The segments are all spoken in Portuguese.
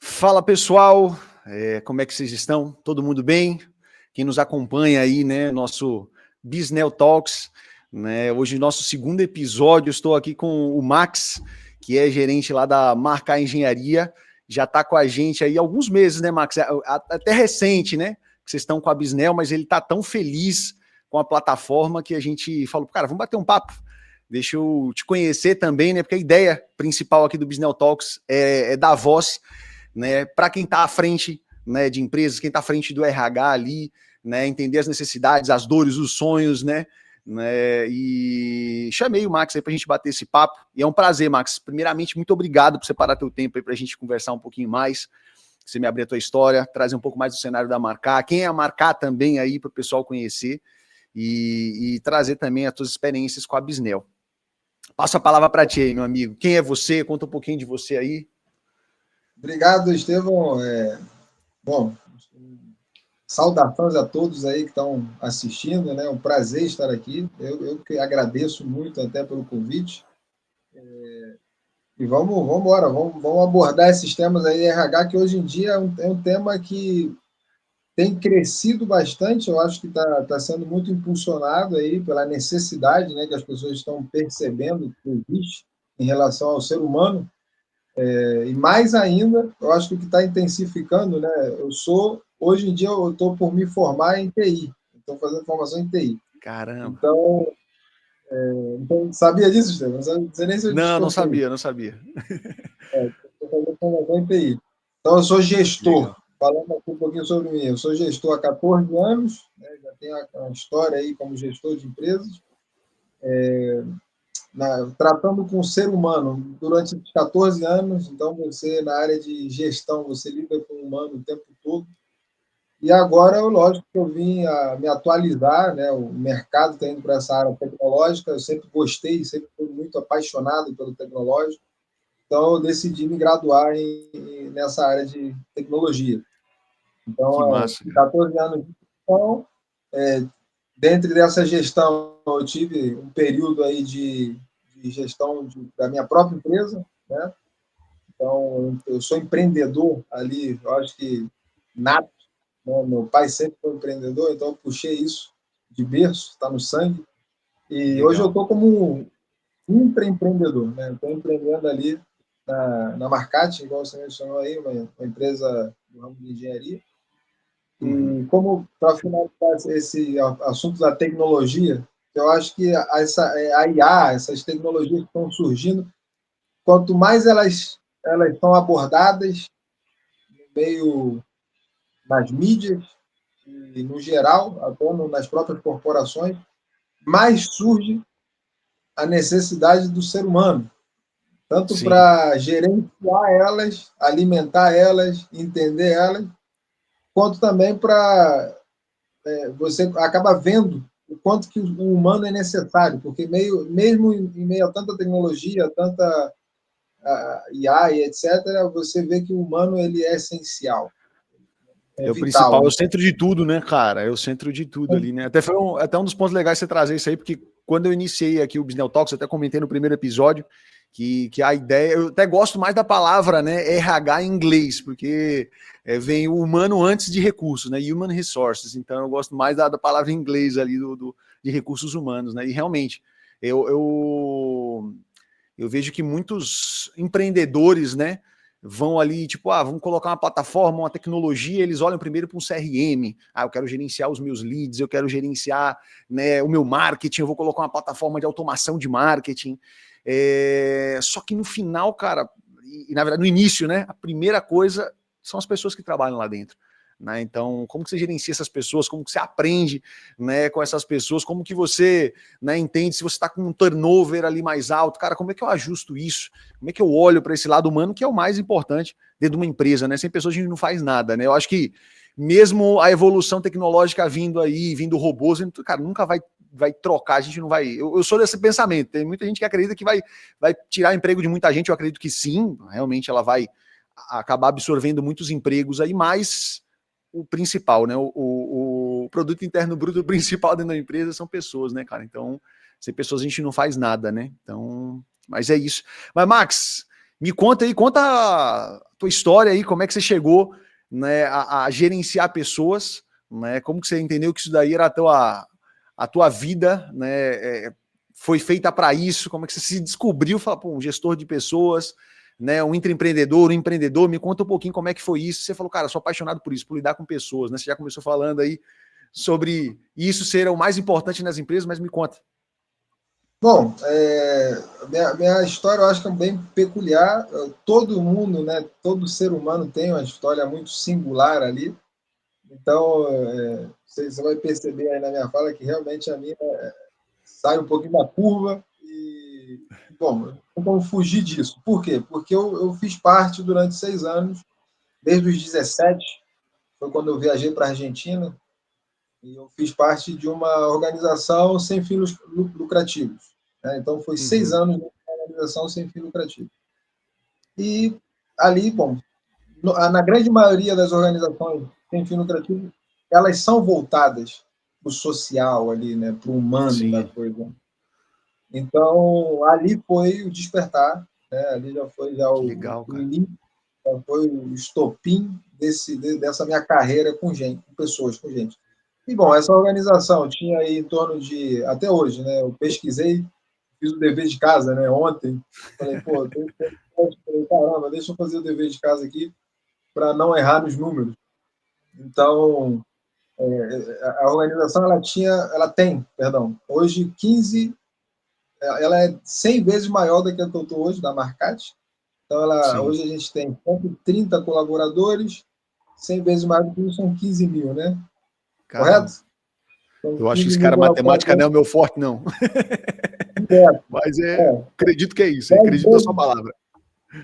Fala pessoal, como é que vocês estão? Todo mundo bem? Quem nos acompanha aí, né, nosso Bisnel Talks, né, hoje nosso segundo episódio, estou aqui com o Max, que é gerente lá da Marcar Engenharia, já está com a gente aí há alguns meses, né, Max? Até recente, né, que vocês estão com a Bisnel, mas ele está tão feliz com a plataforma que a gente falou, cara, vamos bater um papo. Deixa eu te conhecer também, né, porque a ideia principal aqui do Bisnel Talks é dar voz, né, para quem está à frente, né, de empresas, quem está à frente do RH ali, né, entender as necessidades, as dores, os sonhos, né, e chamei o Max aí para a gente bater esse papo, e é um prazer, Max. Primeiramente, muito obrigado por separar teu tempo aí para a gente conversar um pouquinho mais, você me abrir a tua história, trazer um pouco mais do cenário da Marcar, quem é a Marcar também aí para o pessoal conhecer, e trazer também as tuas experiências com a Bisnel. Passo a palavra para ti aí, meu amigo. Quem é você? Conta um pouquinho de você aí. Obrigado, Estevão. Bom, saudações a todos aí que estão assistindo, né? É um prazer estar aqui. Eu que agradeço muito até pelo convite. E vamos embora, vamos abordar esses temas aí, RH, que hoje em dia é um tema que tem crescido bastante. Eu acho que está sendo muito impulsionado aí pela necessidade, né, que as pessoas estão percebendo que existe em relação ao ser humano. E mais ainda, eu acho que o que está intensificando, né? Hoje em dia, eu estou por me formar em TI, estou fazendo formação em TI. Caramba. Então sabia disso, Estevam? Não sei nem se eu Não descontei. sabia. Estou fazendo formação em TI. Então, eu sou gestor. Legal. Falando aqui um pouquinho sobre mim, eu sou gestor há 14 anos, né? Já tenho uma história aí como gestor de empresas. Tratando com o ser humano durante 14 anos, então você, na área de gestão, você lida com o humano o tempo todo. E agora, lógico que eu vim a me atualizar, né? O mercado está indo para essa área tecnológica, eu sempre gostei, sempre fui muito apaixonado pelo tecnológico, então eu decidi me graduar nessa área de tecnologia. Que Então, massa, cara. 14 anos de gestão, dentro dessa gestão, eu tive um período aí de gestão da minha própria empresa, né? Então, eu sou empreendedor ali, eu acho que nato, né? Meu pai sempre foi empreendedor, então eu puxei isso de berço, está no sangue. E hoje eu Legal. estou como um intraempreendedor, né? Estou empreendendo ali na Marcat, igual você mencionou aí, uma empresa do ramo de engenharia. Uhum. E como, para finalizar esse assunto da tecnologia, eu acho que a IA, essas tecnologias que estão surgindo, quanto mais elas estão abordadas no meio nas mídias e no geral, até nas próprias corporações, mais surge a necessidade do ser humano, tanto Sim. para gerenciar elas, alimentar elas, entender elas, quanto também para você acaba vendo o quanto que o humano é necessário, porque mesmo em meio a tanta tecnologia, tanta IA e etc., você vê que o humano ele é essencial, é É o vital, principal, é o né? centro de tudo, né, cara? É o centro de tudo ali, né? Até foi até um dos pontos legais você trazer isso aí, porque quando eu iniciei aqui o Bisnel Talks, eu até comentei no primeiro episódio que a ideia, eu até gosto mais da palavra, né, RH em inglês, porque vem o humano antes de recursos, né, human resources, então eu gosto mais da palavra em inglês ali de recursos humanos, né, e realmente, eu vejo que muitos empreendedores, né, vão ali, tipo, vamos colocar uma plataforma, uma tecnologia, eles olham primeiro para um CRM, eu quero gerenciar os meus leads, eu quero gerenciar, né, o meu marketing, eu vou colocar uma plataforma de automação de marketing, só que no final, cara, e na verdade no início, né, a primeira coisa são as pessoas que trabalham lá dentro. Né? Então, como que você gerencia essas pessoas, como que você aprende, né, com essas pessoas, como que você, né, entende se você está com um turnover ali mais alto, cara, como é que eu ajusto isso? Como é que eu olho para esse lado humano, que é o mais importante dentro de uma empresa, né? Sem pessoas a gente não faz nada, né? Eu acho que mesmo a evolução tecnológica vindo aí, vindo robôs, cara, nunca vai trocar, a gente não vai... Eu sou desse pensamento, tem muita gente que acredita que vai tirar emprego de muita gente, eu acredito que sim, realmente ela vai acabar absorvendo muitos empregos aí, mas o principal, né? O produto interno bruto principal dentro da empresa são pessoas, né, cara? Então, sem pessoas a gente não faz nada, né? Então, mas é isso. Mas, Max, me conta aí, conta a tua história aí, como é que você chegou, né, a gerenciar pessoas, né? Como que você entendeu que isso daí era a tua vida, né? Foi feita para isso? Como é que você se descobriu, fala, pô, um gestor de pessoas, né? Um intraempreendedor, um empreendedor? Me conta um pouquinho como é que foi isso. Você falou, cara, sou apaixonado por isso, por lidar com pessoas, né? Você já começou falando aí sobre isso ser o mais importante nas empresas, mas me conta. Bom, minha história eu acho que é bem peculiar. Todo mundo, né, todo ser humano tem uma história muito singular ali. Então, você vai perceber aí na minha fala que realmente a minha sai um pouquinho da curva e, bom, não tem como fugir disso. Por quê? Porque eu fiz parte durante 6 anos, desde os 17, foi quando eu viajei para a Argentina, e eu fiz parte de uma organização sem fins lucrativos. Né? Então, foi 6 anos de uma organização sem fins lucrativos. E ali, bom, na grande maioria das organizações sem fins lucrativos, elas são voltadas para o social ali, né, para o humano da Sim, coisa. Então, ali foi o despertar, né? Ali já foi já que o legal, cara. início, já foi o estopim dessa minha carreira com gente, com pessoas, com gente. E, bom, essa organização tinha aí em torno de, até hoje, né? Eu pesquisei, fiz o dever de casa, né? Ontem, falei, pô, caramba, deixa eu fazer o dever de casa aqui para não errar nos números. Então, a organização ela tem, perdão, hoje 15, ela é 100 vezes maior do que a que eu estou hoje, da Marcat. Então, Sim, hoje a gente tem 130 colaboradores, 100 vezes mais do que isso, são 15 mil, né? caramba. Correto? São Eu acho que 15 esse mil cara matemática não colaboradores é o meu forte, não. direto. Mas É, acredito que é isso, 10 acredito na sua vezes, palavra.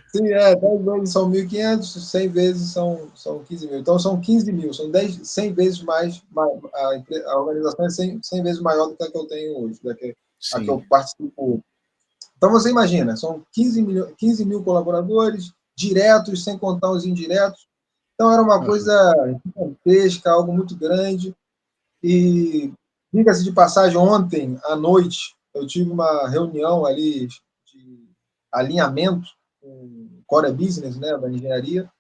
sim, 10 vezes são 1.500, 100 vezes são 15 mil. Então, são 15 mil, são 100 vezes a organização é 100 vezes maior do que a que eu tenho hoje, a que eu Sim. participo hoje. Então, você imagina, são 15 mil colaboradores, diretos, sem contar os indiretos. Então, era uma Uhum. coisa gigantesca, algo muito grande. E, diga-se de passagem, ontem à noite, eu tive uma reunião ali de alinhamento com o Core Business, né, da engenharia,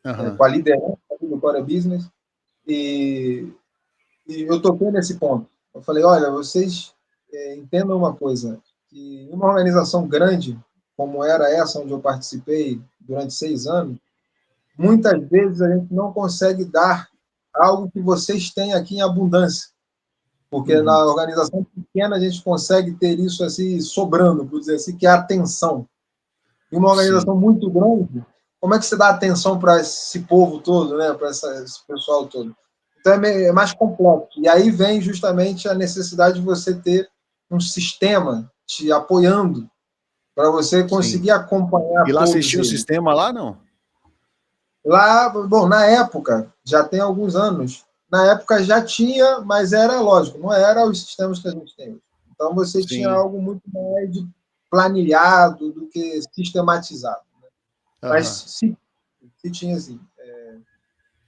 Uhum. com a liderança do Core Business, e, e eu toquei nesse ponto. Eu falei, olha, vocês entendam uma coisa, que uma organização grande, como era essa onde eu participei durante 6 anos, muitas vezes a gente não consegue dar algo que vocês têm aqui em abundância, porque na Uhum. organização pequena a gente consegue ter isso assim sobrando, por dizer assim, que é a atenção. Em uma Sim, organização muito grande, como é que você dá atenção para esse povo todo, né, para esse pessoal todo? Então é mais complexo. E aí vem justamente a necessidade de você ter um sistema te apoiando para você sim. conseguir acompanhar E lá vocês todos tinham o eles. sistema lá, não? Lá, bom, na época, já tem alguns anos, na época já tinha, mas era lógico, não era os sistemas que a gente tem hoje. Então você tinha Sim. algo muito mais planilhado do que sistematizado. Mas Aham. se tinha, assim,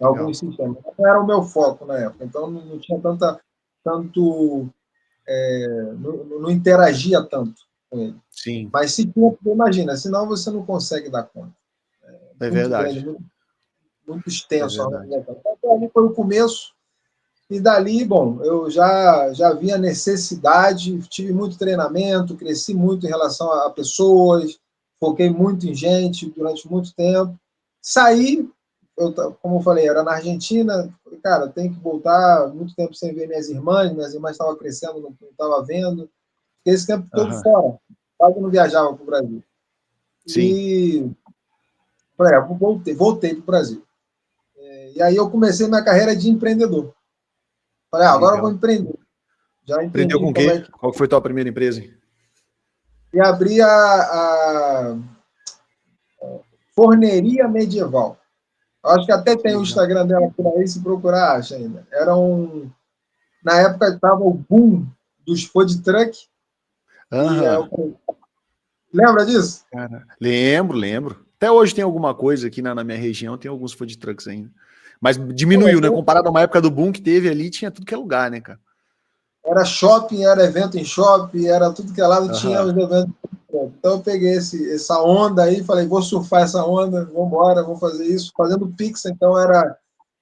Legal. alguns sistemas. Não era o meu foco na época, então não tinha tanto, não interagia tanto com ele. Sim, Mas se tinha, imagina, senão você não consegue dar conta. é Muito grande, verdade. muito É extenso a verdade. organização. Então, ali foi o começo. E dali, bom, eu já vi a necessidade, tive muito treinamento, cresci muito em relação a pessoas, foquei muito em gente durante muito tempo. Saí, como eu falei, era na Argentina, falei, cara, tem que voltar, muito tempo sem ver minhas irmãs estavam crescendo, não estava vendo, fiquei esse tempo todo Aham. fora, quase não viajava para o Brasil. Sim. E falei, voltei para o Brasil. E aí eu comecei minha carreira de empreendedor. Falei, agora eu vou Legal. empreender. Já Aprendeu entendi com como quem? é que. Qual que foi a tua primeira empresa? E abri a Forneria Medieval. Acho que até Que tem o legal. Instagram dela por aí, se procurar, acha ainda. Na época estava o boom dos food truck. E Aham. lembra disso? Cara, lembro, lembro. Até hoje tem alguma coisa aqui na minha região, tem alguns food trucks ainda. Mas diminuiu, né? Comparado a uma época do boom que teve ali, tinha tudo que é lugar, né, cara? Era shopping, era evento em shopping, era tudo que é lado, tinha os eventos. Então eu peguei essa onda aí, falei, vou surfar essa onda, vamos embora, vou fazer isso. Fazendo pizza, então era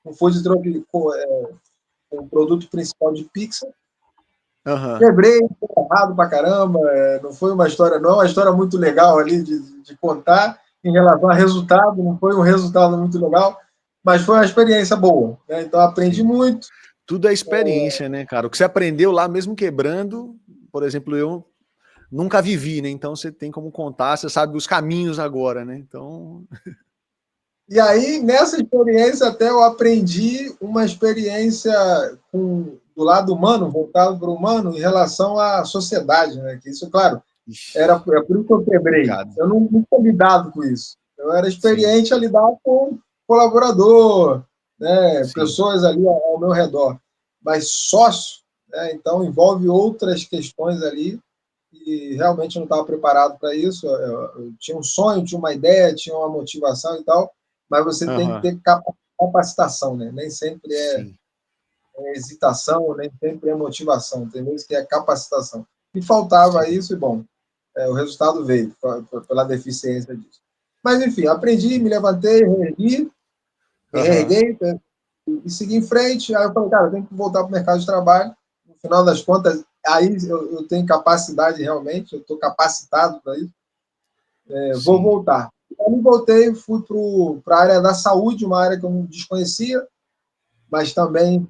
um food truck com o produto principal de pizza. Quebrei, errado pra caramba, não foi uma história, não é uma história muito legal ali de contar em relação a resultado, não foi um resultado muito legal, mas foi uma experiência boa, né? Então aprendi muito. Tudo é experiência, né, cara? O que você aprendeu lá, mesmo quebrando, por exemplo, eu nunca vivi, né? Então você tem como contar, você sabe os caminhos agora, né? Então. E aí, nessa experiência, até eu aprendi uma experiência do lado humano, voltado para o humano, em relação à sociedade, né? Que isso, claro, é por isso que eu quebrei. Complicado. Eu não tinha lidado com isso. Eu era Sim. experiente a lidar com colaborador, né? Sim. Pessoas ali ao meu redor. Mas sócio, né? Então envolve outras questões ali e realmente não estava preparado para isso. Eu tinha um sonho, tinha uma ideia, tinha uma motivação e tal, mas você tem que ter capacitação, né? Nem sempre é hesitação, nem sempre é motivação, tem vezes que é capacitação. E faltava isso e, bom, o resultado veio pela deficiência disso. Mas, enfim, aprendi, me levantei, reerguei e segui em frente. Aí eu falei, cara, eu tenho que voltar para o mercado de trabalho. No final das contas, aí eu tenho capacidade realmente, eu estou capacitado para isso. Vou voltar. Aí voltei, fui para a área da saúde, uma área que eu não desconhecia, mas também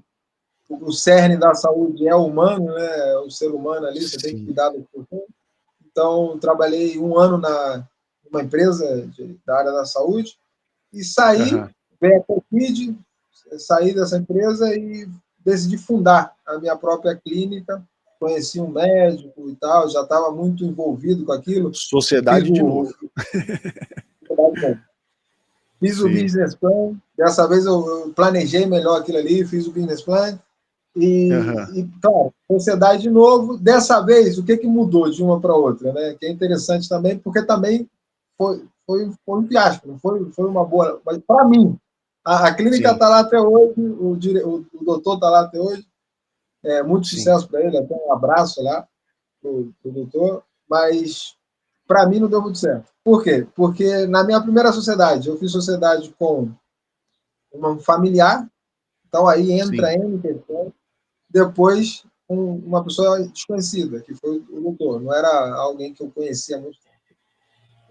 o cerne da saúde é o humano, né? O ser humano ali, você tem que cuidar do corpo. Então, trabalhei um ano numa empresa da área da saúde e saí, veio a Covid, saí dessa empresa e decidi fundar a minha própria clínica. Conheci um médico e tal, já estava muito envolvido com aquilo. Sociedade de novo. Fiz o business plan, dessa vez eu planejei melhor aquilo ali, fiz o business plan. E claro, sociedade de novo. Dessa vez, o que mudou de uma para outra? Né? Que é interessante também, porque também foi um fiasco, não foi uma boa. Mas para mim, a clínica está lá até hoje, o doutor está lá até hoje. Muito sucesso para ele, até um abraço lá para o doutor. Mas para mim não deu muito certo. Por quê? Porque na minha primeira sociedade, eu fiz sociedade com um familiar, então aí entra N questões. Depois, uma pessoa desconhecida, que foi o doutor, não era alguém que eu conhecia muito tempo.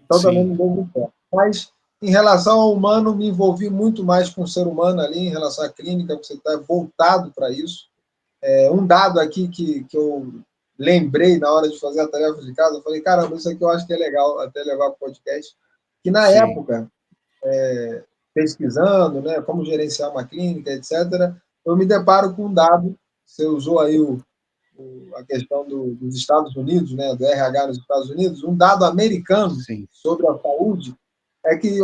Então também não deu muito certo. Mas, em relação ao humano, me envolvi muito mais com o ser humano ali, em relação à clínica, você está voltado para isso. Um dado aqui que eu lembrei na hora de fazer a tarefa de casa, eu falei, caramba, isso aqui eu acho que é legal até levar para o podcast, que na época, pesquisando, né, como gerenciar uma clínica, etc., eu me deparo com um dado, você usou aí a questão dos Estados Unidos, né, do RH nos Estados Unidos, um dado americano sobre a saúde é que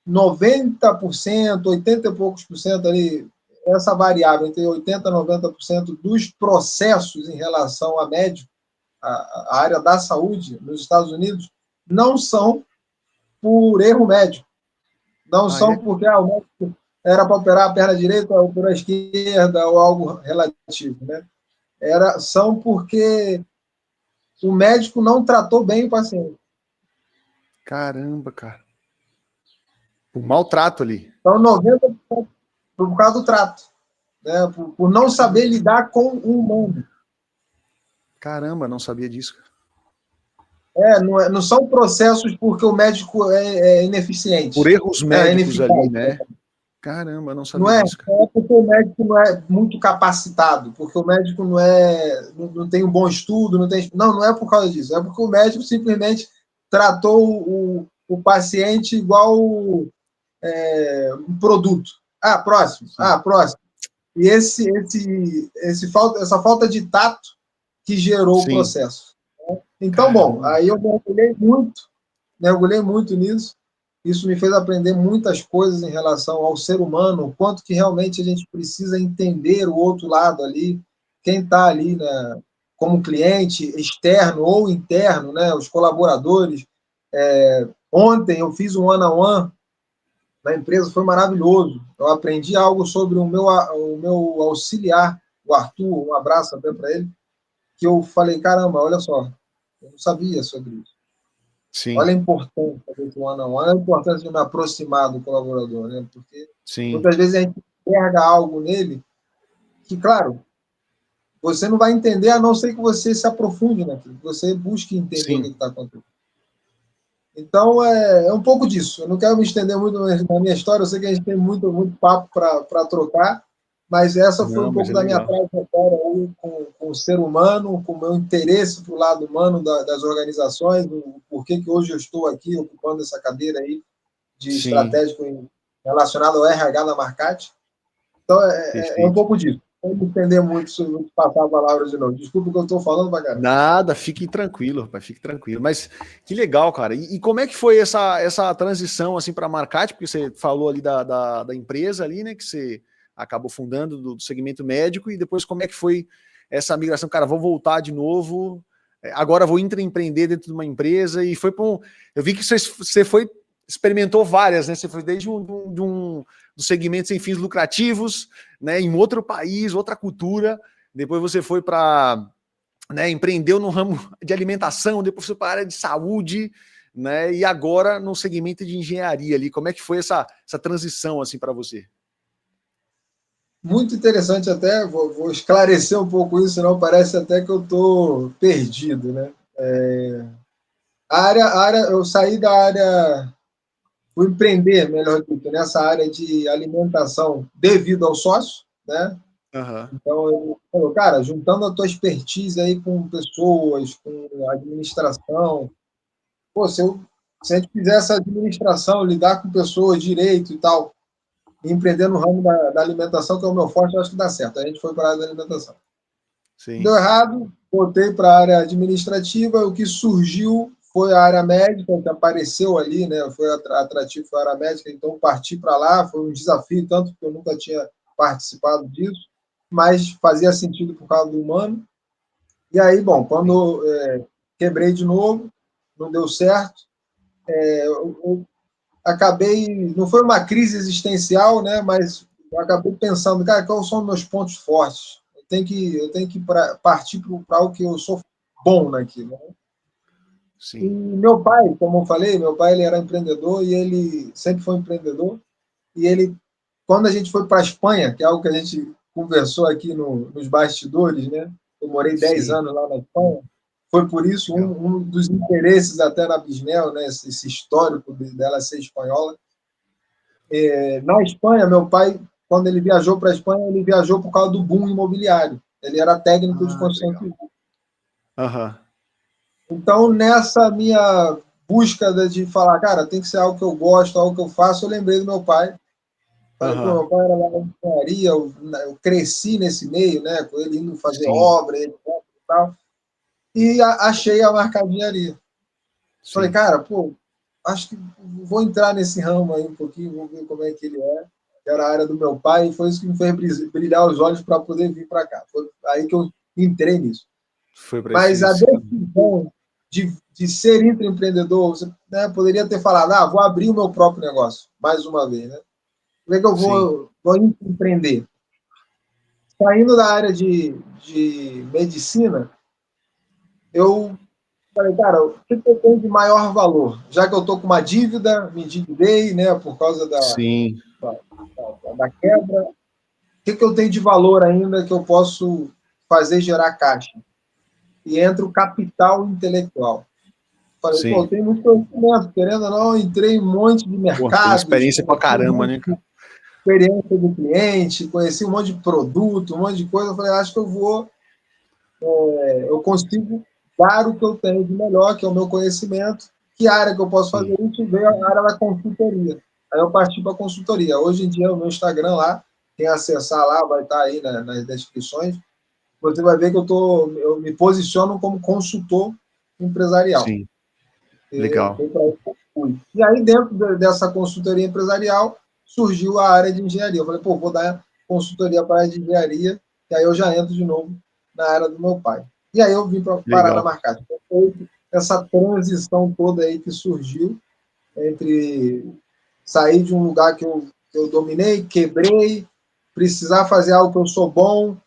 90%, 80 e poucos por cento ali, essa variável entre 80% e 90% dos processos em relação a médico, a área da saúde nos Estados Unidos, não são por erro médico. Não são porque o médico era para operar a perna direita ou por a esquerda ou algo relativo, né? São porque o médico não tratou bem o paciente. Caramba, cara. O maltrato ali. Então, 90% por causa do trato. Né? Por não saber lidar com o humano. Caramba, não sabia disso. Não são processos porque o médico é ineficiente. Por erros médicos ali, né? Caramba, não sabia disso. Cara. Não é porque o médico não é muito capacitado, porque o médico não tem um bom estudo, não é por causa disso. É porque o médico simplesmente tratou o paciente igual um produto. Próximo. Próximo. E essa falta de tato que gerou o processo. Então, bom, aí eu mergulhei muito nisso. Isso me fez aprender muitas coisas em relação ao ser humano, o quanto que realmente a gente precisa entender o outro lado ali, quem está ali, né, como cliente externo ou interno, né, os colaboradores. Ontem eu fiz um one-on-one na empresa foi maravilhoso. Eu aprendi algo sobre o meu auxiliar, o Arthur, um abraço até para ele, que eu falei, caramba, olha só, eu não sabia sobre isso. Sim, Olha a importância desse one-on-one, olha a importância de me aproximar do colaborador, né? Porque sim, muitas vezes a gente enxerga algo nele que, claro, você não vai entender a não ser que você se aprofunde naquilo, que você busque entender o que sim. está acontecendo. Então, é um pouco disso. Eu não quero me estender muito na minha história, eu sei que a gente tem muito, muito papo para trocar, mas essa foi um Não, mas pouco é da minha legal. trajetória aí com o ser humano, com o meu interesse para o lado humano das organizações, o porquê que hoje eu estou aqui ocupando essa cadeira aí de Sim, estratégico relacionado ao RH da Marcate. Então, é um perfeito. pouco disso. Não me entender muito sobre o que passar a palavra de novo. Desculpa o que eu estou falando, bacana. Nada, fique tranquilo, rapaz, fique tranquilo. Mas que legal, cara. E como é que foi essa transição assim para a Marcate? Porque você falou ali da empresa ali, né? Que você acabou fundando do segmento médico, e depois como é que foi essa migração? Cara, vou voltar de novo. Agora vou empreender dentro de uma empresa e foi para um. Eu vi que você foi, experimentou várias, né? Você foi desde dos segmentos sem fins lucrativos, né? Em outro país, outra cultura. Depois você foi para, né, empreendeu no ramo de alimentação, depois foi para a área de saúde, né, e agora no segmento de engenharia ali. Como é que foi essa transição assim para você? Muito interessante até, vou esclarecer um pouco isso, senão parece até que eu estou perdido, né? Eu saí da área, fui empreender, melhor dito, nessa área de alimentação devido ao sócio, né? Aham. Então, eu falo, cara, juntando a tua expertise aí com pessoas, com administração, pô, se a gente fizer essa administração, lidar com pessoas direito e tal, e empreender no ramo da alimentação, que é o meu forte, eu acho que dá certo. A gente foi para a área da alimentação. Deu Sim. errado, voltei para a área administrativa, o que surgiu foi a área médica, que apareceu ali, né? Foi atrativo, foi a área médica, então parti para lá, foi um desafio, tanto que eu nunca tinha participado disso, mas fazia sentido por causa do humano. E aí, bom, Sim. quando quebrei de novo, não deu certo, eu acabei, não foi uma crise existencial, né? Mas eu acabei pensando, cara, quais são os meus pontos fortes? Eu tenho que partir para algo que eu sou bom naquilo. Né? E Sim. meu pai, como eu falei, meu pai ele era empreendedor e ele sempre foi empreendedor. E ele, quando a gente foi para a Espanha, que é algo que a gente conversou aqui nos bastidores, né? Eu morei 10 Sim. anos lá na Espanha. Foi por isso Legal. um dos interesses até na Bisnel, né? Esse histórico dela ser espanhola. Na Espanha, meu pai, quando ele viajou para a Espanha, ele viajou por causa do boom imobiliário. Ele era técnico de Ah, construção legal. civil. Aham. Então, nessa minha busca de falar, cara, tem que ser algo que eu gosto, algo que eu faço, eu lembrei do meu pai. Falei, pô, Aham. meu pai era lá na engenharia, eu cresci nesse meio, né, com ele indo fazer Sim. obra, etc, e tal, e achei a marca engenharia. Falei, Sim. cara, pô, acho que vou entrar nesse ramo aí um pouquinho, vou ver como é que ele é. Era a área do meu pai, e foi isso que me fez brilhar os olhos para poder vir para cá. Foi aí que eu entrei nisso. Foi para Mas a esse caminho. decisão de ser intraempreendedor, você, né, poderia ter falado, vou abrir o meu próprio negócio, mais uma vez. Né? Como é que eu Sim. vou empreender? Saindo da área de medicina, eu falei, cara, o que eu tenho de maior valor? Já que eu estou com uma dívida, me endividei, né, por causa Sim. da quebra, o que eu tenho de valor ainda que eu posso fazer gerar caixa? E entra o capital intelectual. Falei, pô, eu Sim. tenho muito conhecimento, querendo ou não, entrei em um monte de Pô, tem mercados, experiência pra conheci um caramba, monte né, de cara? experiência do cliente, conheci um monte de produto, um monte de coisa. Eu falei, acho que eu consigo dar o que eu tenho de melhor, que é o meu conhecimento. Que área que eu posso fazer Sim. isso? Veio a área da consultoria. Aí eu parti para a consultoria. Hoje em dia, o meu Instagram lá, quem acessar lá vai estar aí nas descrições. Você vai ver que eu me posiciono como consultor empresarial. Sim. Legal. Foi para isso que eu fui. E aí, dentro dessa consultoria empresarial, surgiu a área de engenharia. Eu falei, pô, vou dar consultoria para a área de engenharia, e aí eu já entro de novo na área do meu pai. E aí eu vim para parar na Legal. Marcate. Então, foi essa transição toda aí que surgiu entre sair de um lugar que eu dominei, quebrei, precisar fazer algo que eu sou bom,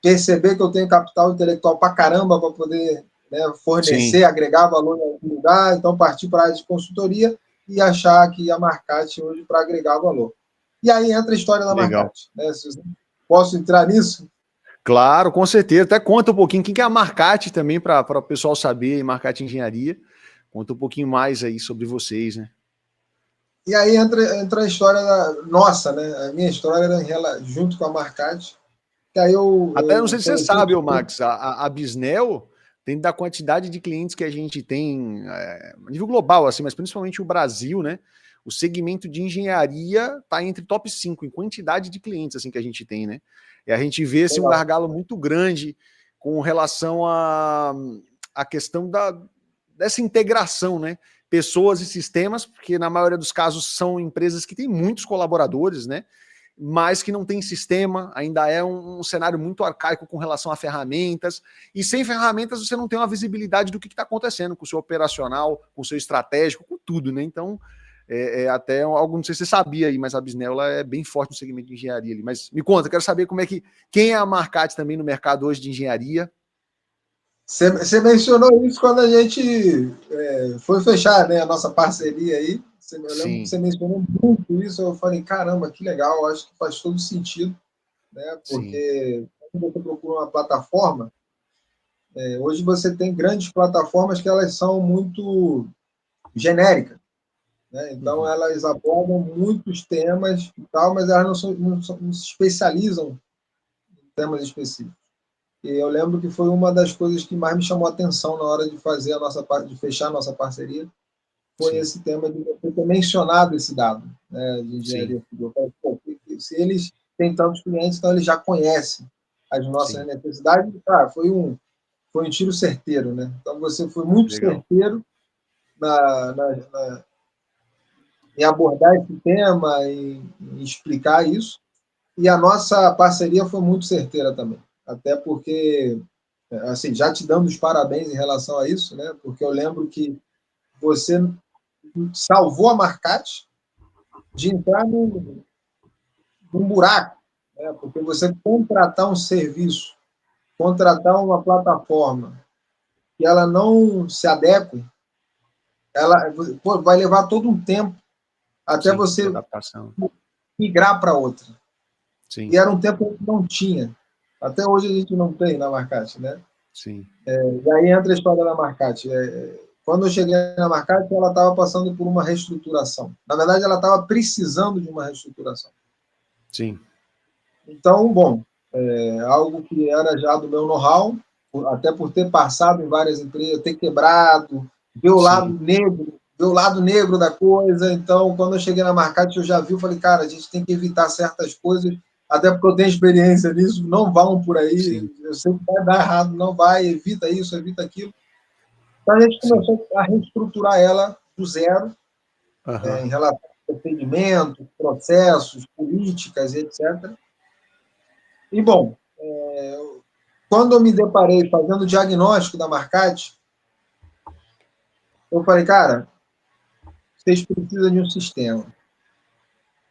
perceber que eu tenho capital intelectual para caramba para poder, né, fornecer, Sim. agregar valor em algum lugar, então partir para a área de consultoria e achar que a Marcate hoje para agregar valor. E aí entra a história da Legal. Marcate. Né? Posso entrar nisso? Claro, com certeza. Até conta um pouquinho quem que é a Marcate também, para o pessoal saber, Marcate Engenharia. Conta um pouquinho mais aí sobre vocês, né? E aí entra a história nossa, né? A minha história era junto com a Marcate. Que aí Até não sei eu se você conheci sabe, ô Max, a Bisnel, dentro da quantidade de clientes que a gente tem, a nível global, assim, mas principalmente o Brasil, né? O segmento de engenharia está entre top 5 em quantidade de clientes assim que a gente tem, né? E a gente vê assim, um legal. gargalo muito grande com relação a questão dessa integração, né? Pessoas e sistemas, porque na maioria dos casos são empresas que têm muitos colaboradores, né? Mas que não tem sistema, ainda é um cenário muito arcaico com relação a ferramentas, e sem ferramentas você não tem uma visibilidade do que está acontecendo com o seu operacional, com o seu estratégico, com tudo, né? Então, até algo, não sei se você sabia aí, mas a Bisnel é bem forte no segmento de engenharia ali. Mas me conta, quero saber quem é a Marcate também no mercado hoje de engenharia. Você mencionou isso quando a gente foi fechar, né, a nossa parceria aí. Eu lembro que Sim, você mencionou muito isso. Eu falei, caramba, que legal, acho que faz todo sentido, né? sim. Porque quando você procura uma plataforma, hoje você tem grandes plataformas que elas são muito genéricas, né? Então Uhum. elas abordam muitos temas e tal, mas elas não se especializam em temas específicos. E eu lembro que foi uma das coisas que mais me chamou a atenção na hora de fazer a nossa de fechar a nossa parceria, foi Sim, esse tema de você ter mencionado esse dado, né, de sim, engenharia civil. Se eles têm tantos clientes, então eles já conhecem as nossas sim. necessidades. Foi um tiro certeiro, né? Então você foi muito Legal. certeiro em abordar esse tema, em explicar isso. E a nossa parceria foi muito certeira também. Até porque, assim, já te dando os parabéns em relação a isso, né? Porque eu lembro que você salvou a Marcate de entrar num buraco, né? Porque você contratar um serviço, contratar uma plataforma que ela não se adeque, ela vai levar todo um tempo até Sim, de você adaptação. migrar para outra. Sim, E era um tempo que não tinha. Até hoje a gente não tem na Marcate, né? sim, E aí entra a história da Marcate. Quando eu cheguei na Marcate, ela estava passando por uma reestruturação. Na verdade, ela estava precisando de uma reestruturação. sim, Então, bom, algo que era já do meu know-how, até por ter passado em várias empresas, ter quebrado, sim, ver o lado negro da coisa. Então, quando eu cheguei na Marcate, eu já vi, eu falei, cara, a gente tem que evitar certas coisas, até porque eu tenho experiência nisso, não vão por aí, sim, eu sei que vai dar errado, não vai, evita isso, evita aquilo. Então, a gente sim. começou a reestruturar ela do zero, Aham. em relação a procedimentos, processos, políticas, etc. E, bom, quando eu me deparei fazendo o diagnóstico da Marcate, eu falei, cara, vocês precisam de um sistema.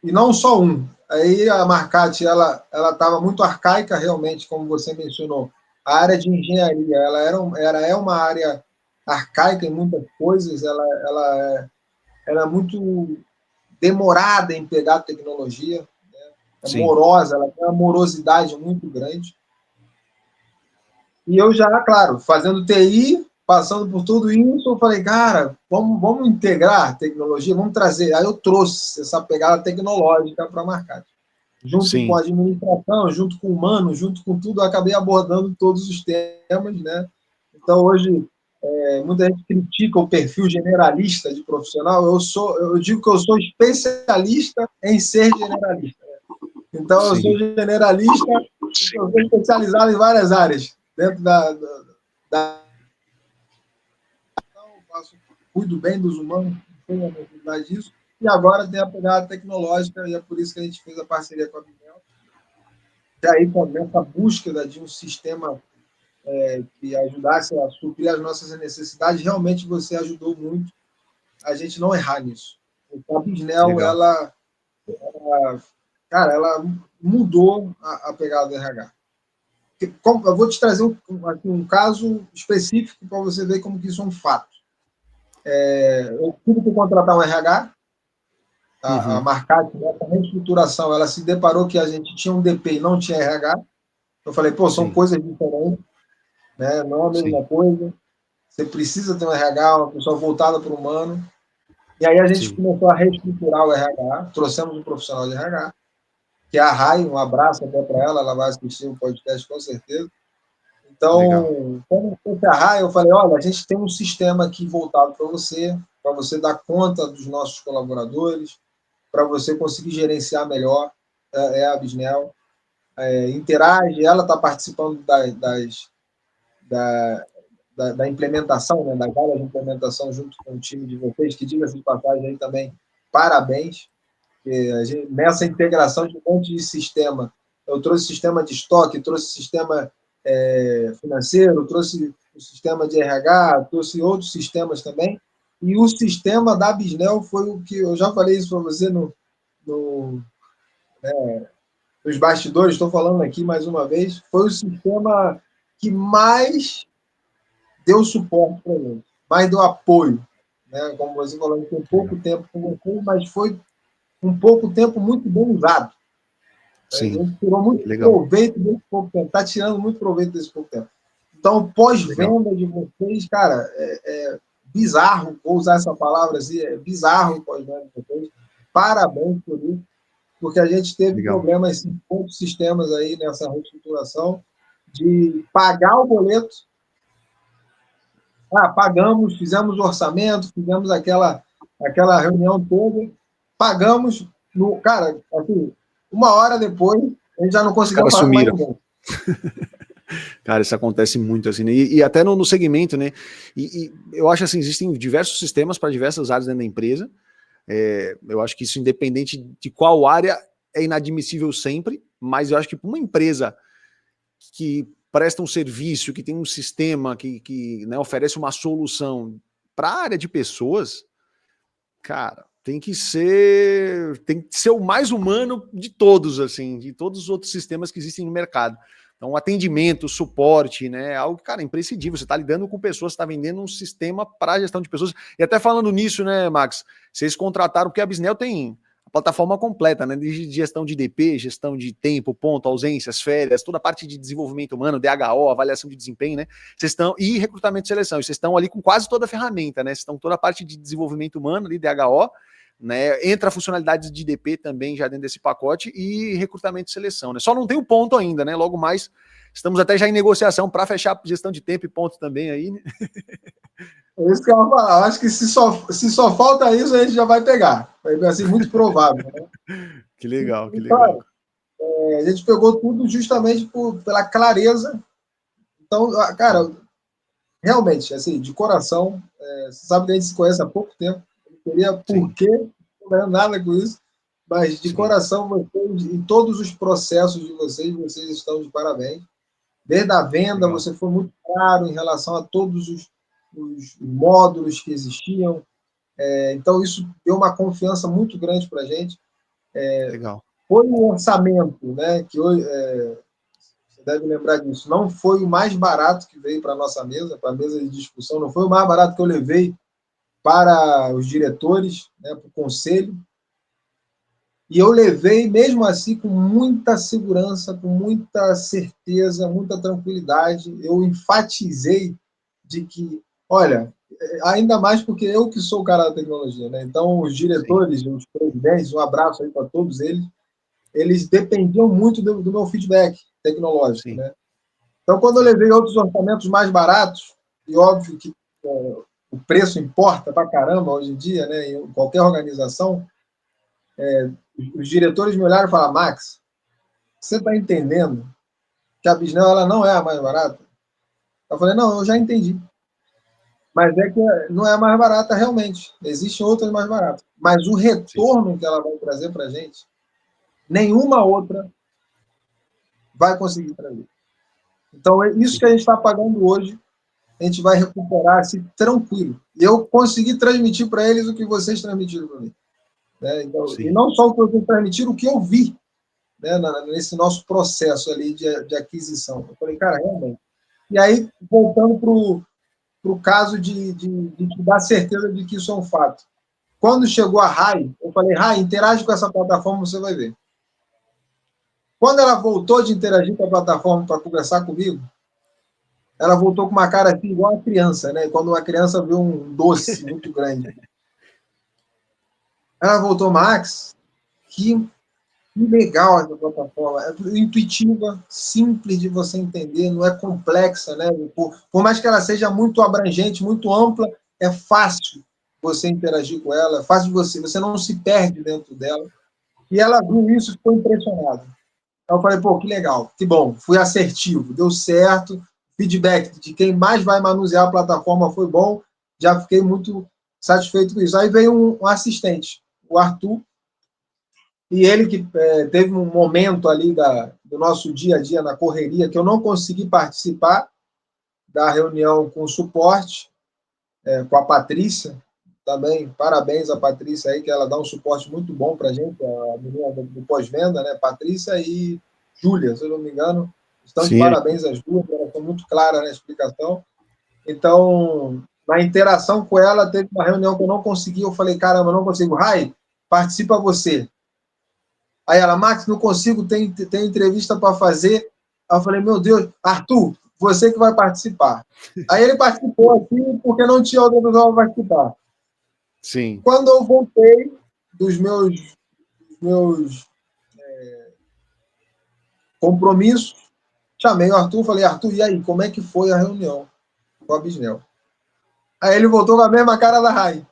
E não só um. Aí a Marcate, ela estava muito arcaica, realmente, como você mencionou. A área de engenharia, ela é uma área arcaica em muitas coisas, ela é muito demorada em pegar tecnologia, é Sim, morosa, ela tem uma morosidade muito grande. E eu já, claro, fazendo TI, passando por tudo isso, eu falei, cara, vamos integrar tecnologia, vamos trazer. Aí eu trouxe essa pegada tecnológica para a Marcate. Junto com sim, a administração, junto com o humano, junto com tudo, eu acabei abordando todos os temas, né? Então, hoje, muita gente critica o perfil generalista de profissional. Eu digo que eu sou especialista em ser generalista. Então, eu sou sim, generalista, eu sou especializado em várias áreas dentro da cuido bem dos humanos, não tem a necessidade disso. E agora tem a pegada tecnológica, e é por isso que a gente fez a parceria com a Binel. E aí, com essa búsqueda de um sistema que ajudasse a suprir as nossas necessidades, realmente você ajudou muito a gente não errar nisso. A Bisnel, Legal. cara, ela mudou a pegada do RH. Eu vou te trazer um caso específico para você ver como que isso é um fato. Eu tive que contratar um RH, a Marcat, a reestruturação, ela se deparou que a gente tinha um DP e não tinha RH. Eu falei, pô, são Sim, coisas diferentes, né? Não é a sim, mesma coisa. Você precisa ter um RH, uma pessoa voltada para o humano. E aí a gente sim. começou a reestruturar o RH, trouxemos um profissional de RH, que é a Rai, um abraço até para ela vai assistir o podcast com certeza. Legal. Então, quando eu fui a Rai, eu falei, olha, a gente tem um sistema aqui voltado para você dar conta dos nossos colaboradores, para você conseguir gerenciar melhor, a Bisnel. Interage, ela está participando da implementação, né, das áreas de implementação junto com o time de vocês, que diga-se de passagem aí também, parabéns, nessa integração de um monte de sistema. Eu trouxe sistema de estoque, trouxe sistema financeiro, trouxe o sistema de RH, trouxe outros sistemas também, e o sistema da Bisnel foi o que, eu já falei isso para você no, nos bastidores, estou falando aqui mais uma vez, foi o sistema que mais deu suporte para a gente, mais deu apoio. Né? Como você falou, tem pouco Legal. tempo com você, mas foi um pouco tempo muito bem usado. A Sim, gente tirou muito que legal. proveito desse pouco tempo, está tirando muito proveito desse pouco tempo. Então, o Legal. pós-venda de vocês, cara, é bizarro, vou usar essa palavra assim, é bizarro o pós-venda de vocês. Parabéns por isso, porque a gente teve Legal. problemas em outros sistemas aí nessa reestruturação de pagar o boleto. Pagamos, fizemos o orçamento, fizemos aquela reunião toda, pagamos, cara, assim, 1 hora depois, a gente já não Os conseguia caras falar com mais sumiram. ninguém. Cara, isso acontece muito, assim, né? E até no segmento, né? E eu acho assim, existem diversos sistemas para diversas áreas dentro da empresa. Eu acho que isso, independente de qual área, é inadmissível sempre, mas eu acho que para uma empresa que presta um serviço, que tem um sistema, que né, oferece uma solução para a área de pessoas, cara, tem que ser o mais humano de todos, assim, de todos os outros sistemas que existem no mercado. Então, atendimento, suporte, né? Algo, cara, imprescindível. Você está lidando com pessoas, você está vendendo um sistema para gestão de pessoas. E até falando nisso, né, Max? Vocês contrataram, porque a Bisnel tem a plataforma completa, né? De gestão de DP, gestão de tempo, ponto, ausências, férias, toda a parte de desenvolvimento humano, DHO, avaliação de desempenho, né? Vocês estão, e recrutamento e seleção. Vocês estão ali com quase toda a ferramenta, né? Vocês estão com toda a parte de desenvolvimento humano ali, DHO, né? Entra funcionalidades de DP também já dentro desse pacote e recrutamento e seleção, né? Só não tem o ponto ainda, né? Logo mais estamos até já em negociação para fechar a gestão de tempo e ponto também aí, né? É isso que eu ia falar. Eu acho que se só falta isso, a gente já vai pegar. Vai ser assim, muito provável. Né? Que legal, que E, legal. cara, a gente pegou tudo justamente pela clareza. Então, cara, realmente, assim, de coração, você sabe que a gente se conhece há pouco tempo, não teria Sim, porquê, não ganho nada com isso, mas de sim, coração, vocês, em todos os processos de vocês estão de parabéns. Desde a venda, legal, você foi muito claro em relação a todos os módulos que existiam. Então, isso deu uma confiança muito grande para a gente. legal. Foi um orçamento, né, que hoje, você deve lembrar disso, não foi o mais barato que veio para a nossa mesa, para a mesa de discussão, não foi o mais barato que eu levei para os diretores, né, para o conselho, e eu levei, mesmo assim, com muita segurança, com muita certeza, muita tranquilidade. Eu enfatizei de que, olha, ainda mais porque eu que sou o cara da tecnologia, né? Então, os Sim, diretores, os presidentes, um abraço aí para todos eles dependiam muito do meu feedback tecnológico, sim, né? Então, quando eu sim, levei outros orçamentos mais baratos, e óbvio que o preço importa para caramba hoje em dia, né, em qualquer organização, os diretores me olharam e falaram, Max, você está entendendo que a Bisnel ela não é a mais barata? Eu falei, não, eu já entendi. Mas é que não é a mais barata realmente. Existem outras mais baratas. Mas o sim, retorno que ela vai trazer para a gente, nenhuma outra vai conseguir trazer. Então, é isso sim. que a gente está pagando hoje, a gente vai recuperar assim, tranquilo. E eu consegui transmitir para eles o que vocês transmitiram para mim. Né? Então, e não só o que eu vou transmitir, o que eu vi, né, nesse nosso processo ali de aquisição. Eu falei, cara, realmente. E aí, voltando para o caso de te dar certeza de que isso é um fato. Quando chegou a Rai, eu falei, Rai, interage com essa plataforma, você vai ver. Quando ela voltou de interagir com a plataforma para conversar comigo, ela voltou com uma cara assim, igual a criança, né? Quando uma criança vê um doce muito grande. Ela voltou, Max, que legal essa plataforma. É intuitiva, simples de você entender, não é complexa, né? Por mais que ela seja muito abrangente, muito ampla, é fácil você interagir com ela, é fácil de você não se perde dentro dela. E ela viu isso e ficou impressionada. Então eu falei, pô, que legal, que bom, fui assertivo, deu certo, feedback de quem mais vai manusear a plataforma foi bom, já fiquei muito satisfeito com isso. Aí veio um assistente, o Arthur, e ele que teve um momento ali do nosso dia a dia na correria, que eu não consegui participar da reunião com o suporte, com a Patrícia, também, parabéns à Patrícia aí, que ela dá um suporte muito bom para a gente, a menina do pós-venda, né? Patrícia e Júlia, se eu não me engano, estão de Sim. parabéns as duas, elas estão muito claras na explicação. Então, na interação com ela, teve uma reunião que eu não consegui, eu falei, caramba, não consigo. Rai, participa você. Aí ela, Max, não consigo, tem entrevista para fazer. Aí eu falei, meu Deus, Arthur, você que vai participar. Aí ele participou aqui porque não tinha outra pessoa para participar. Sim. Quando eu voltei dos meus compromissos, chamei o Arthur, falei, Arthur, e aí, como é que foi a reunião com a Bisnel? Aí ele voltou com a mesma cara da Rai.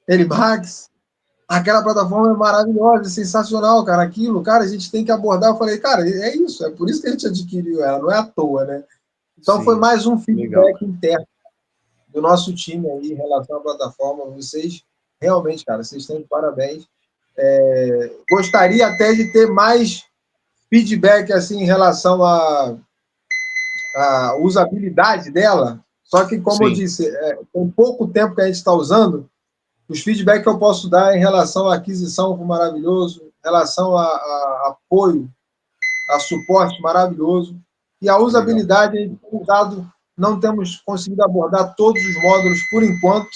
Ele, Max, aquela plataforma é maravilhosa, é sensacional, cara, aquilo, cara, a gente tem que abordar. Eu falei, cara, é isso, é por isso que a gente adquiriu ela, não é à toa, né? Então foi Sim. mais um Legal. feedback interno do nosso time aí em relação à plataforma. Vocês, realmente, cara, vocês estão de parabéns. Gostaria até de ter mais feedback assim em relação à usabilidade dela, só que, como eu Sim. disse, tem pouco tempo que a gente está usando, os feedbacks que eu posso dar em relação à aquisição foi maravilhoso, em relação a apoio, a suporte maravilhoso, e a Legal. usabilidade, a gente tem usado, não temos conseguido abordar todos os módulos por enquanto.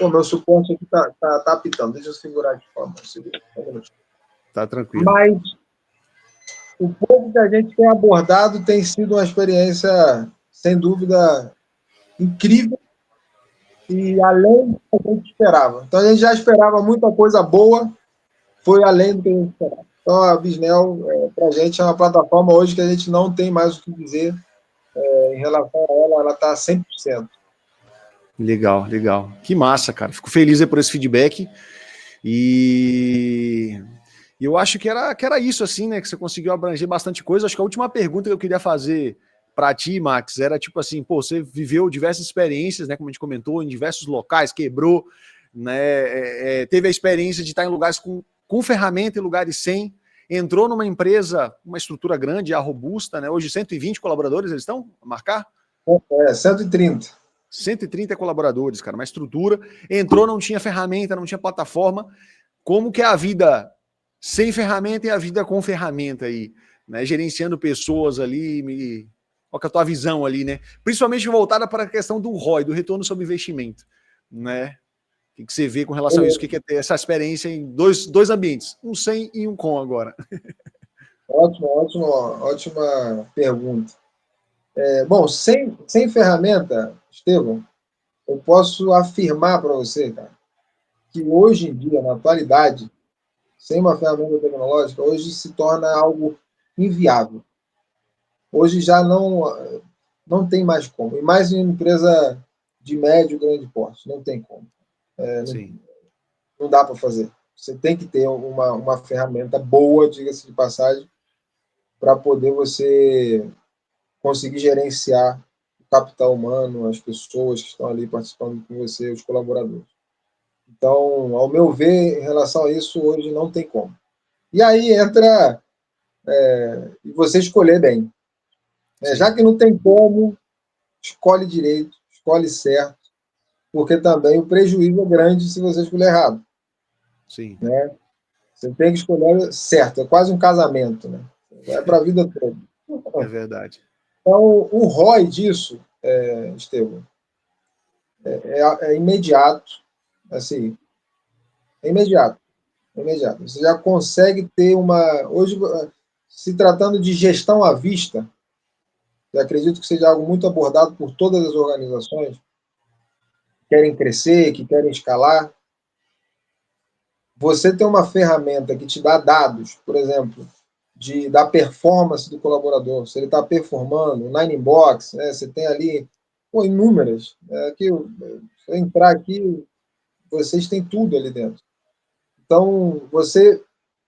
O meu suporte aqui está apitando, deixa eu segurar aqui, por favor. Tá tranquilo. Mas o pouco que a gente tem abordado tem sido uma experiência, sem dúvida, incrível e além do que a gente esperava. Então, a gente já esperava muita coisa boa, foi além do que a gente esperava. Então, a Bisnel, para a gente, é uma plataforma hoje que a gente não tem mais o que dizer em relação a ela, ela está 100%. Legal, legal. Que massa, cara. Fico feliz aí por esse feedback. E eu acho que era isso, assim, né? Que você conseguiu abranger bastante coisa. Acho que a última pergunta que eu queria fazer para ti, Max, era tipo assim, pô, você viveu diversas experiências, né? Como a gente comentou, em diversos locais, quebrou, né? Teve a experiência de estar em lugares com ferramenta e lugares sem. Entrou numa empresa, uma estrutura grande, a robusta, né? Hoje 120 colaboradores eles estão a marcar? 130. 130 colaboradores, cara, uma estrutura. Entrou, não tinha ferramenta, não tinha plataforma. Como que é a vida sem ferramenta e a vida com ferramenta aí, né? Gerenciando pessoas ali, qual que é a tua visão ali, né? Principalmente voltada para a questão do ROI, do retorno sobre investimento, né? O que você vê com relação a isso? O que é ter essa experiência em dois ambientes, um sem e um com agora? Ótima pergunta. Bom, sem ferramenta, Estevão, eu posso afirmar para você, cara, que hoje em dia, na atualidade, sem uma ferramenta tecnológica, hoje se torna algo inviável. Hoje já não tem mais como. E mais em uma empresa de médio e grande porte, não tem como. Sim. Não dá para fazer. Você tem que ter uma ferramenta boa, diga-se de passagem, para poder você conseguir gerenciar o capital humano, as pessoas que estão ali participando com você, os colaboradores. Então, ao meu ver, em relação a isso, hoje não tem como. E aí entra você escolher bem. Já que não tem como, escolhe direito, escolhe certo, porque também o prejuízo é grande se você escolher errado. Sim. Né? Você tem que escolher certo, é quase um casamento, né? É para a vida toda. É verdade. Então, o ROI disso, Estevam, é imediato, assim, é imediato, é imediato. Você já consegue ter hoje, se tratando de gestão à vista, eu acredito que seja algo muito abordado por todas as organizações que querem crescer, que querem escalar. Você tem uma ferramenta que te dá dados, por exemplo, da performance do colaborador, se ele está performando, o Nine Box, né, você tem ali inúmeras. Se eu entrar aqui, vocês têm tudo ali dentro. Então, você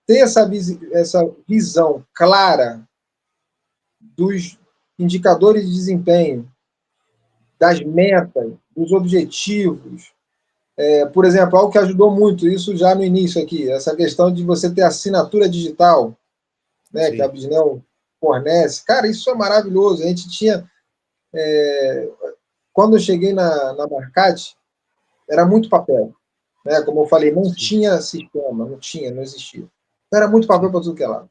ter essa visão clara dos indicadores de desempenho, das metas, dos objetivos. Por exemplo, algo que ajudou muito, isso já no início aqui, essa questão de você ter assinatura digital, né, que a Bisnel fornece. Cara, isso é maravilhoso. A gente tinha... quando eu cheguei na Marcat, era muito papel. Né? Como eu falei, não tinha sistema, não existia. Então, era muito papel para tudo que é lado.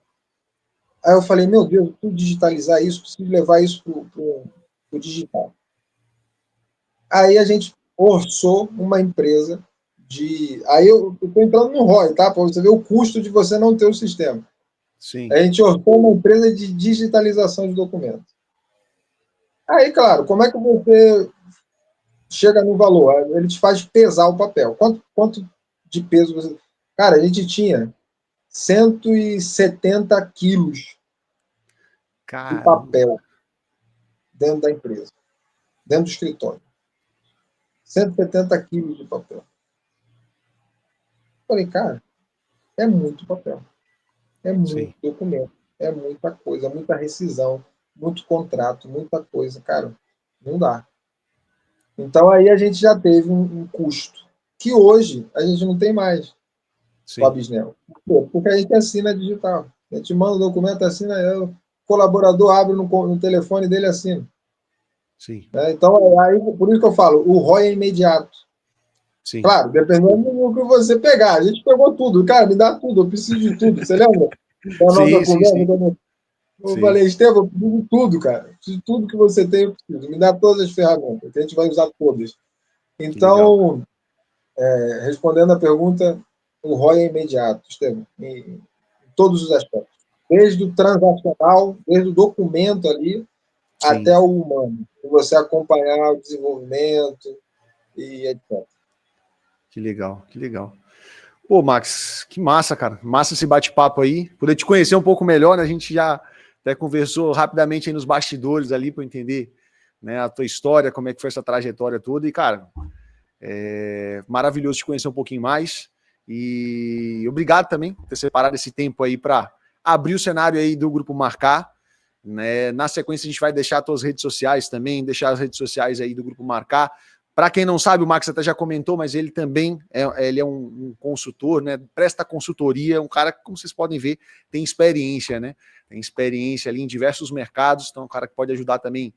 Aí eu falei, meu Deus, preciso digitalizar isso, preciso levar isso para o digital. Aí a gente orçou uma empresa de... Aí eu estou entrando no ROI, tá? Para você ver o custo de você não ter o sistema. Sim. A gente orçou uma empresa de digitalização de documentos. Aí, claro, como é que você chega no valor? Ele te faz pesar o papel. Quanto de peso você... Cara, a gente tinha 170 quilos de papel dentro da empresa, dentro do escritório. 170 quilos de papel. Falei, cara, é muito papel. É muito documento. É muita coisa, muita rescisão, muito contrato, muita coisa. Cara, não dá. Então aí a gente já teve um custo que hoje a gente não tem mais com a Bisnel. Porque a gente assina digital. A gente manda o documento, assina, o colaborador abre no telefone dele e assina. Sim. Então, aí, por isso que eu falo, o ROI é imediato. Sim. Claro, dependendo do que você pegar. A gente pegou tudo. Cara, me dá tudo, eu preciso de tudo. Você lembra da nossa conversa? Eu falei, Estevam, eu preciso de tudo, cara. Eu preciso de tudo que você tem, eu preciso. Me dá todas as ferramentas, que a gente vai usar todas. Então, respondendo a pergunta, o ROI é imediato, Estevam, em todos os aspectos. Desde o transacional, desde o documento ali, até o humano. Você acompanhar o desenvolvimento e etc. Que legal, que legal. Pô, Max, que massa, cara. Massa esse bate-papo aí. Poder te conhecer um pouco melhor, né? A gente já até conversou rapidamente aí nos bastidores ali para entender, né, a tua história, como é que foi essa trajetória toda. E, cara, maravilhoso te conhecer um pouquinho mais. E obrigado também por ter separado esse tempo aí para abrir o cenário aí do Grupo Marcar. Né? Na sequência, a gente vai deixar as tuas redes sociais também, deixar as redes sociais aí do Grupo Marcar. Para quem não sabe, o Max até já comentou, mas ele também ele é um consultor, né? Presta consultoria, um cara que, como vocês podem ver, tem experiência, né? Tem experiência ali em diversos mercados, então é um cara que pode ajudar também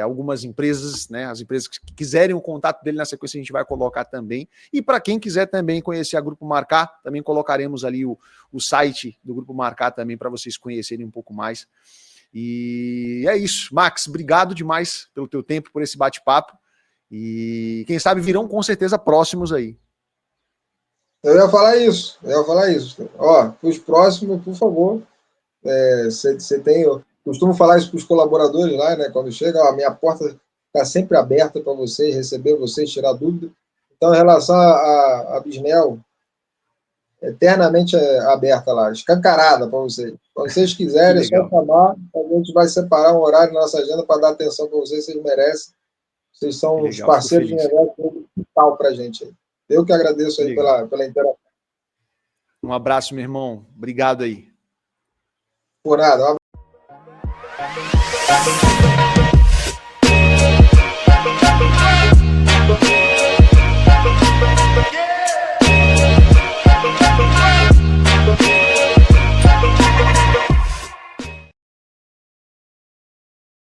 algumas empresas, né? As empresas que quiserem o contato dele, na sequência a gente vai colocar também. E para quem quiser também conhecer a Grupo Marcar, também colocaremos ali o site do Grupo Marcar também para vocês conhecerem um pouco mais. E é isso. Max, obrigado demais pelo teu tempo, por esse bate-papo. E quem sabe virão com certeza próximos aí. Eu ia falar isso. Ó, os próximos, por favor, você tem... Eu costumo falar isso para os colaboradores lá, né? Quando chega, ó, minha porta está sempre aberta para vocês, receber vocês, tirar dúvida. Então, em relação a Bisnel, eternamente aberta lá, escancarada para vocês. Quando vocês quiserem, é só chamar, a gente vai separar um horário na nossa agenda para dar atenção para vocês merecem. Vocês são os parceiros de negócio vital para a gente. Eu que agradeço aí pela interação. Um abraço, meu irmão. Obrigado aí. Por nada.